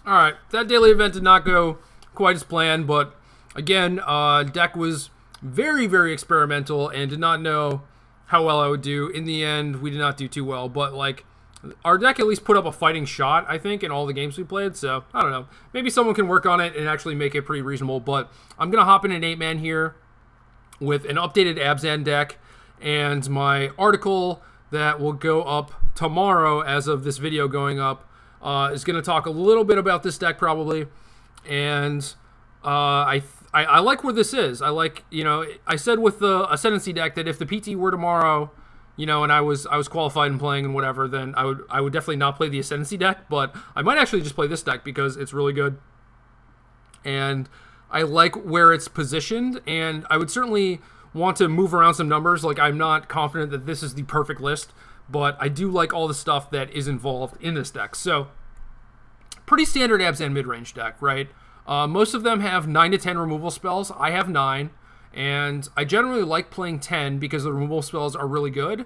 Alright, that daily event did not go quite as planned, but again, deck was very, very experimental and did not know how well I would do. In the end, we did not do too well, but like, our deck at least put up a fighting shot, I think, in all the games we played, so I don't know. Maybe someone can work on it and actually make it pretty reasonable, but I'm going to hop in an 8-man here with an updated Abzan deck, and my article that will go up tomorrow as of this video going up is going to talk a little bit about this deck probably, and I like where this is. I like, you know, I said with the Ascendancy deck that if the PT were tomorrow, you know, and I was qualified and playing and whatever, then I would definitely not play the Ascendancy deck, but I might actually just play this deck because it's really good, and I like where it's positioned, and I would certainly want to move around some numbers. Like, I'm not confident that this is the perfect list, but I do like all the stuff that is involved in this deck. So, pretty standard Abzan mid-range deck, right? Most of them have 9 to 10 removal spells. I have 9, and I generally like playing 10 because the removal spells are really good.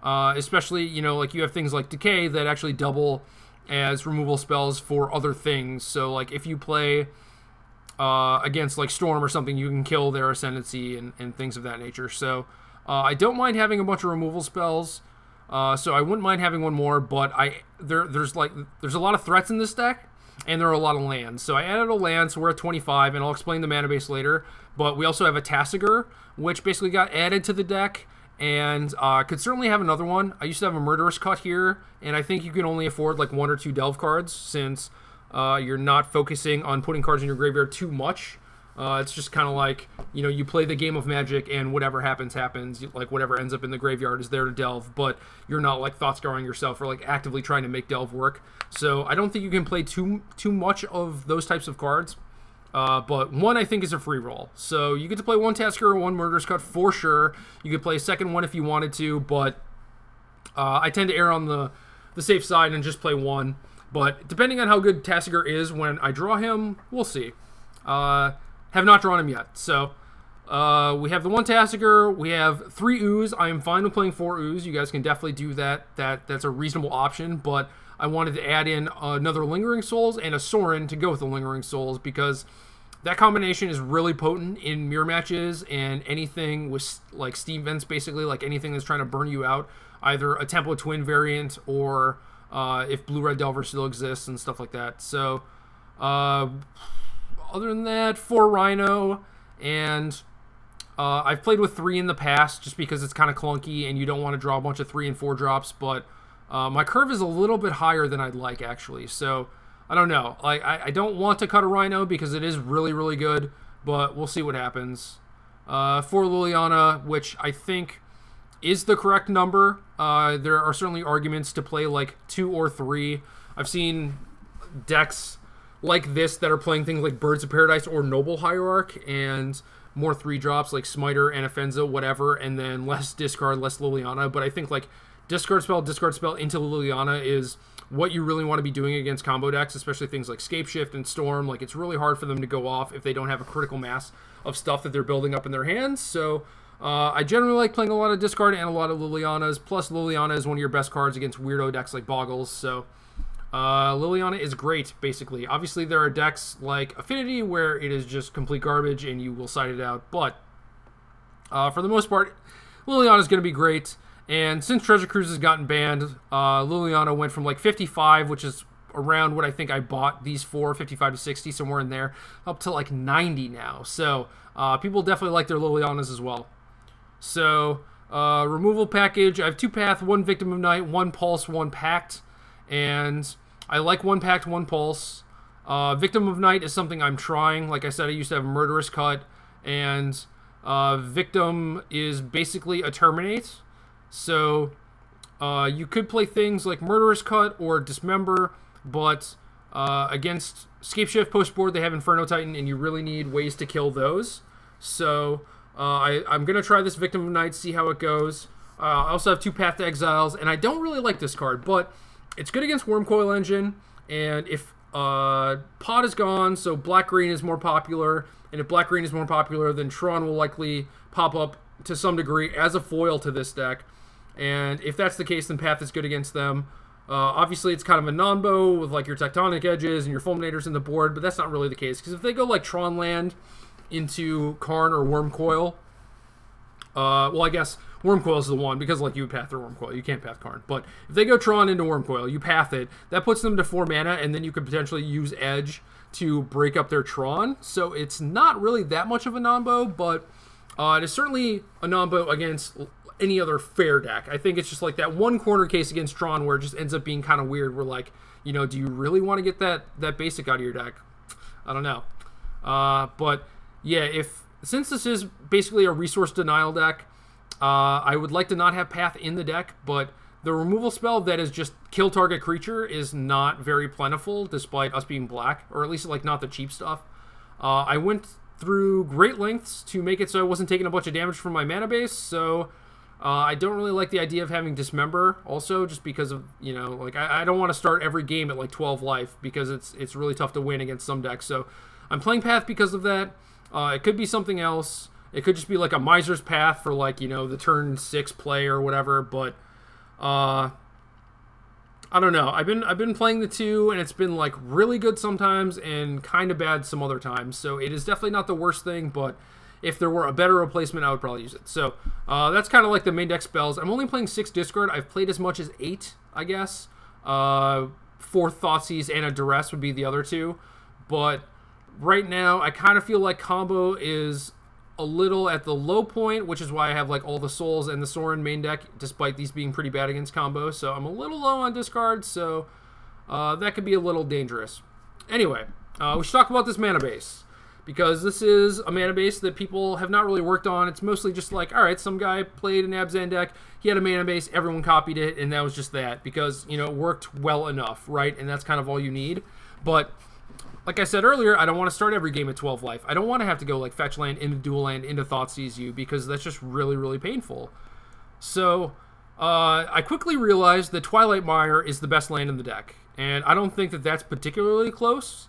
Especially, you know, like you have things like Decay that actually double as removal spells for other things. So, like, if you play against, like, Storm or something, you can kill their Ascendancy and things of that nature. So, I don't mind having a bunch of removal spells. So I wouldn't mind having one more, but there's a lot of threats in this deck, and there are a lot of lands. So I added a land, so we're at 25, and I'll explain the mana base later. But we also have a Tasigur, which basically got added to the deck, and could certainly have another one. I used to have a Murderous Cut here, and I think you can only afford like 1 or 2 Delve cards, since you're not focusing on putting cards in your graveyard too much. It's just kind of like, you know, you play the game of Magic and whatever happens, happens. Like, whatever ends up in the graveyard is there to delve, but you're not, like, thought-scarring yourself or, like, actively trying to make delve work. So I don't think you can play too much of those types of cards. But one, I think, is a free roll. So you get to play one Tasker, one Murderous Cut for sure. You could play a second one if you wanted to, but I tend to err on the safe side and just play one. But depending on how good Tasigur is when I draw him, we'll see. Have not drawn him yet. So, we have the one Tasigur, we have 3 Ooze. I am fine with playing 4 Ooze. You guys can definitely do that. That's a reasonable option, but I wanted to add in another Lingering Souls and a Sorin to go with the Lingering Souls, because that combination is really potent in mirror matches and anything with, like, Steam Vents, basically, like anything that's trying to burn you out, either a Tempo Twin variant or if Blue-Red Delver still exists and stuff like that. So, other than that, 4 Rhino, and I've played with 3 in the past just because it's kind of clunky and you don't want to draw a bunch of 3 and 4 drops, but my curve is a little bit higher than I'd like, actually. So, I don't know. Like, I don't want to cut a Rhino because it is really, really good, but we'll see what happens. 4 Liliana, which I think is the correct number. There are certainly arguments to play, like, 2 or 3. I've seen decks like this that are playing things like Birds of Paradise or Noble Hierarch and more 3-drops like Smiter and Offenza, whatever, and then less discard, less Liliana. But I think, like, discard spell into Liliana is what you really want to be doing against combo decks, especially things like Scapeshift and Storm. Like, it's really hard for them to go off if they don't have a critical mass of stuff that they're building up in their hands. So I generally like playing a lot of discard and a lot of Lilianas, plus Liliana is one of your best cards against weirdo decks like Boggles. So Liliana is great, basically. Obviously, there are decks like Affinity where it is just complete garbage and you will side it out, but for the most part, Liliana is going to be great. And since Treasure Cruise has gotten banned, Liliana went from like 55, which is around what I think I bought these for, 55 to 60, somewhere in there, up to like 90 now. So people definitely like their Lilianas as well. So removal package, I have 2 Path, 1 Victim of Night, 1 Pulse, 1 Pact, and I like 1 Pact, 1 Pulse. Victim of Night is something I'm trying. Like I said, I used to have a Murderous Cut, and Victim is basically a Terminate. So you could play things like Murderous Cut or Dismember, but against Scapeshift post-board, they have Inferno Titan, and you really need ways to kill those. So I'm going to try this Victim of Night, see how it goes. I also have 2 Path to Exiles, and I don't really like this card, but it's good against Wormcoil Engine, and if Pod is gone, so Black-Green is more popular, and if Black-Green is more popular, then Tron will likely pop up to some degree as a foil to this deck, and if that's the case, then Path is good against them. Obviously, it's kind of a non-bow with like your Tectonic Edges and your Fulminators in the board, but that's not really the case, because if they go like Tron Land into Karn or Wormcoil, well, I guess Wormcoil is the one, because like you would path their Wormcoil, you can't path Karn. But if they go Tron into Wormcoil, you path it, that puts them to 4 mana, and then you could potentially use Edge to break up their Tron. So it's not really that much of a non-bow, but it is certainly a non-bow against any other fair deck. I think it's just like that one corner case against Tron where it just ends up being kind of weird, where like, you know, do you really want to get that basic out of your deck? I don't know. But yeah, since this is basically a resource denial deck, I would like to not have Path in the deck, but the removal spell that is just kill target creature is not very plentiful, despite us being black, or at least like not the cheap stuff. I went through great lengths to make it so I wasn't taking a bunch of damage from my mana base, so I don't really like the idea of having Dismember also, just because of, you know, like I don't want to start every game at like 12 life, because it's really tough to win against some decks. So I'm playing Path because of that. It could be something else. It could just be like a Miser's Path for like, you know, the turn 6 play or whatever, but I don't know. I've been playing the 2, and it's been like really good sometimes and kind of bad some other times. So it is definitely not the worst thing, but if there were a better replacement, I would probably use it. So that's kind of like the main deck spells. I'm only playing 6 discard. I've played as much as 8, I guess. 4 Thoughtseize and a Duress would be the other 2. But right now, I kind of feel like combo is a little at the low point, which is why I have like all the Souls and the Sorin main deck, despite these being pretty bad against combo. So I'm a little low on discard, so that could be a little dangerous. Anyway, we should talk about this mana base, because this is a mana base that people have not really worked on. It's mostly just like, all right, some guy played an Abzan deck, he had a mana base, everyone copied it, and that was just that, because, you know, it worked well enough, right? And that's kind of all you need. But like I said earlier, I don't want to start every game at 12 life. I don't want to have to go like fetch land into dual land into Thoughtseize you, because that's just really, really painful. So I quickly realized that Twilight Mire is the best land in the deck, and I don't think that that's particularly close.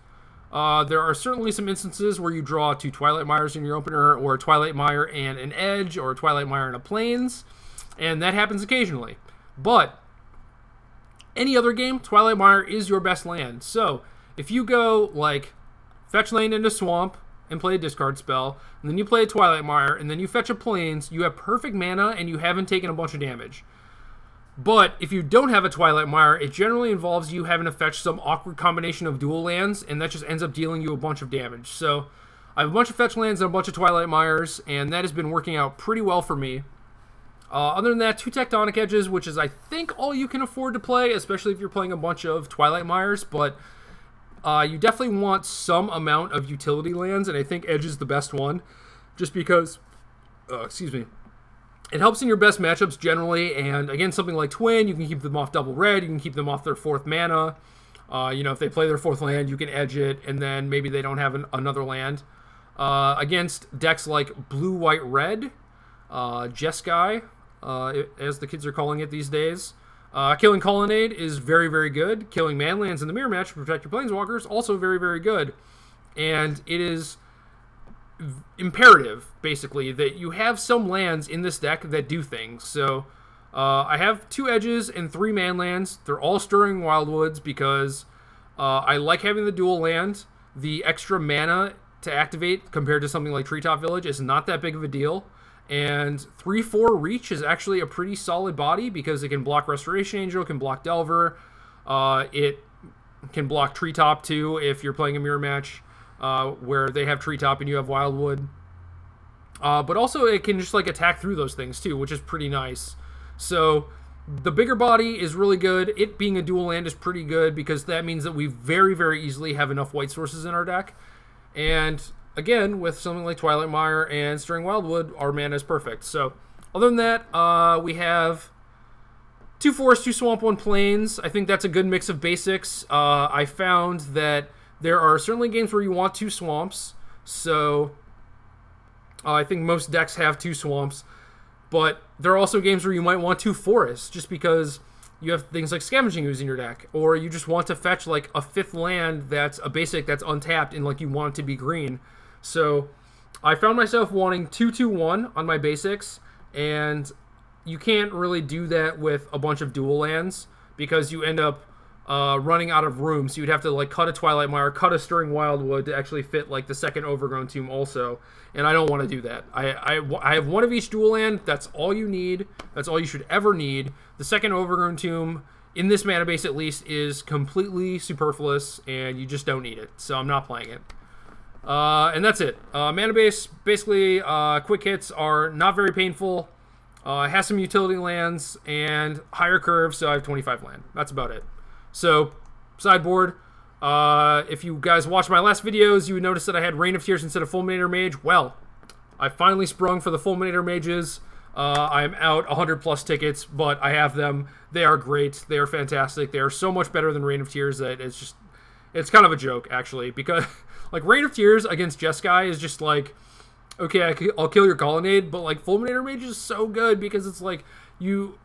There are certainly some instances where you draw 2 Twilight Mires in your opener, or a Twilight Mire and an Edge, or a Twilight Mire and a Plains, and that happens occasionally. But any other game, Twilight Mire is your best land. So if you go like fetch land into Swamp and play a discard spell, and then you play a Twilight Mire, and then you fetch a Plains, you have perfect mana and you haven't taken a bunch of damage. But if you don't have a Twilight Mire, it generally involves you having to fetch some awkward combination of dual lands, and that just ends up dealing you a bunch of damage. So I have a bunch of fetch lands and a bunch of Twilight Mires, and that has been working out pretty well for me. Other than that, 2 Tectonic Edges, which is I think all you can afford to play, especially if you're playing a bunch of Twilight Mires, but you definitely want some amount of utility lands, and I think Edge is the best one, just because, excuse me, it helps in your best matchups generally, and again, something like Twin, you can keep them off double red, you can keep them off their 4th mana. You know, if they play their 4th land, you can edge it, and then maybe they don't have another land. Against decks like blue, white, red, Jeskai, as the kids are calling it these days, killing Colonnade is very, very good. Killing manlands in the mirror match to protect your planeswalkers, also very, very good. And it is imperative, basically, that you have some lands in this deck that do things. So I have 2 Edges and 3 manlands. They're all Stirring Wildwoods, because I like having the dual land. The extra mana to activate compared to something like Treetop Village is not that big of a deal. And 3/4 reach is actually a pretty solid body, because it can block Restoration Angel, it can block Delver, it can block Treetop too if you're playing a mirror match where they have Treetop and you have Wildwood. But also it can just like attack through those things too, which is pretty nice. So the bigger body is really good. It being a dual land is pretty good, because that means that we very, very easily have enough white sources in our deck. And again, with something like Twilight Mire and Stirring Wildwood, our mana is perfect. So other than that, we have 2 Forest, 2 Swamp, 1 Plains. I think that's a good mix of basics. I found that there are certainly games where you want 2 Swamps. So I think most decks have 2 Swamps. But there are also games where you might want 2 Forests, just because you have things like Scavenging Ooze in your deck, or you just want to fetch like a 5th land that's a basic that's untapped and like you want it to be green. So I found myself wanting 2/2/1 on my basics, and you can't really do that with a bunch of dual lands, because you end up running out of room. So you'd have to like cut a Twilight Mire, cut a Stirring Wildwood to actually fit like the second Overgrown Tomb also. And I don't want to do that. I have one of each dual land. That's all you need. That's all you should ever need. The second Overgrown Tomb, in this mana base at least, is completely superfluous, and you just don't need it. So I'm not playing it. And that's it. Mana base, basically, quick hits are not very painful. Has some utility lands and higher curves, so I have 25 land. That's about it. So, sideboard. If you guys watched my last videos, you would notice that I had Rain of Tears instead of Fulminator Mage. Well, I finally sprung for the Fulminator Mages. I'm out 100+ tickets, but I have them. They are great. They are fantastic. They are so much better than Rain of Tears that it's kind of a joke, actually, because like Rain of Tears against Jeskai is just like, okay, I'll kill your Colonnade, but like Fulminator Mage is so good because it's like you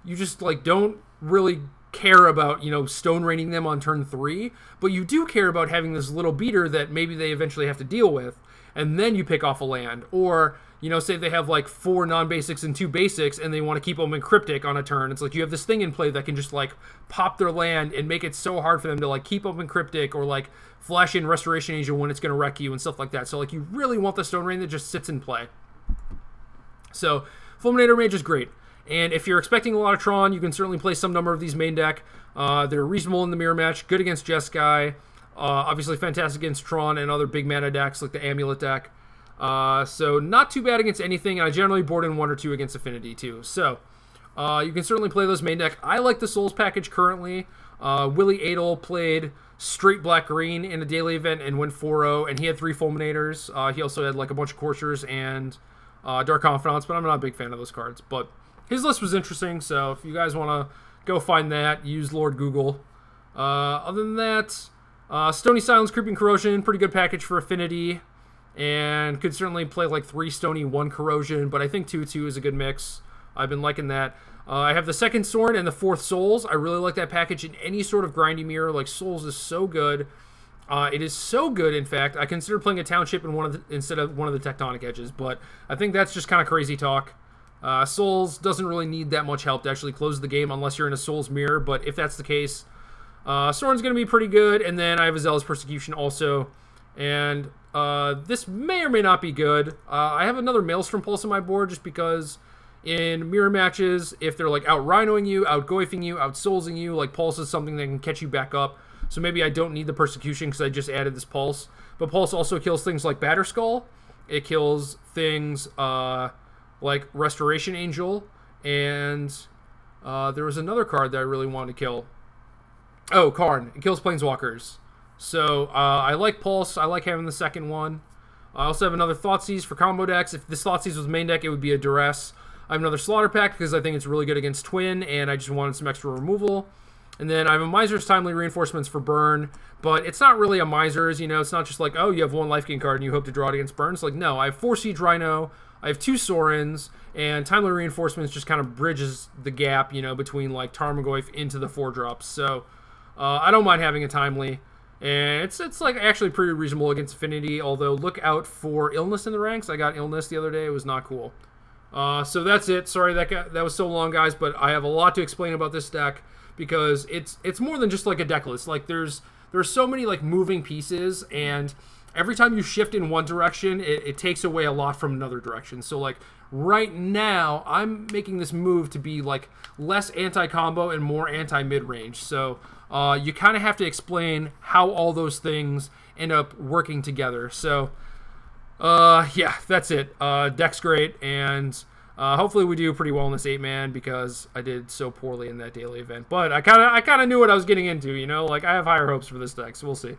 just like don't really care about, you know, stone raining them on turn 3, but you do care about having this little beater that maybe they eventually have to deal with, and then you pick off a land. Or, you know, say they have like 4 non-basics and 2 basics and they want to keep them in Cryptic on a turn. It's like you have this thing in play that can just like pop their land and make it so hard for them to like keep them in Cryptic, or like flash in Restoration Angel when it's going to wreck you and stuff like that. So like you really want the stone rain that just sits in play. So Fulminator Mage is great. And if you're expecting a lot of Tron, you can certainly play some number of these main deck. They're reasonable in the mirror match, good against Jeskai, obviously fantastic against Tron and other big mana decks like the Amulet deck. So not too bad against anything, and I generally board in 1 or 2 against Affinity too. So you can certainly play those main deck. I like the Souls package currently. Willie Adel played straight black-green in a daily event and went 4-0, and he had 3 Fulminators. He also had like a bunch of Coursers and Dark Confidants, but I'm not a big fan of those cards. But his list was interesting, so if you guys want to go find that, use Lord Google. Other than that, Stony Silence, Creeping Corrosion, pretty good package for Affinity, and could certainly play like 3 Stony, 1 Corrosion, but I think 2/2 is a good mix. I've been liking that. I have the 2nd Sword and the 4th Souls. I really like that package in any sort of grindy mirror. Like, Souls is so good. It is so good, in fact. I consider playing a Township in instead of one of the Tectonic Edges, but I think that's just kind of crazy talk. Souls doesn't really need that much help to actually close the game unless you're in a Souls mirror, but if that's the case, Soren's going to be pretty good. And then I have a Zealous Persecution also, and this may or may not be good. I have another Maelstrom Pulse on my board just because in mirror matches, if they're like out Rhinoing you, out Goifing you, out Soulsing you, like Pulse is something that can catch you back up. So maybe I don't need the Persecution because I just added this Pulse. But Pulse also kills things like Batterskull. It kills things like Restoration Angel, and there was another card that I really wanted to kill. Oh, Karn. It kills Planeswalkers. So I like Pulse. I like having the 2nd one. I also have another Thoughtseize for combo decks. If this Thoughtseize was main deck, it would be a Duress. I have another Slaughter Pact because I think it's really good against Twin, and I just wanted some extra removal. And then I have a Miser's Timely Reinforcements for burn, but it's not really a Miser's, you know, it's not just like, oh, you have 1 life gain card and you hope to draw it against burn. It's like, no, I have 4 Siege Rhino, I have 2 Sorens, and Timely Reinforcements just kind of bridges the gap, you know, between like Tarmogoyf into the 4-drops. So I don't mind having a Timely, and it's like actually pretty reasonable against Affinity, although look out for Illness in the ranks. I got Illness the other day, it was not cool. So that's it. Sorry that was so long, guys, but I have a lot to explain about this deck because it's more than just like a deck list. Like there's so many like moving pieces, and every time you shift in one direction, it takes away a lot from another direction. So like right now, I'm making this move to be like less anti-combo and more anti-mid-range. So you kind of have to explain how all those things end up working together. So yeah, that's it. Deck's great, and hopefully we do pretty well in this 8-man because I did so poorly in that daily event. But I kind of knew what I was getting into, you know? Like, I have higher hopes for this deck, so we'll see.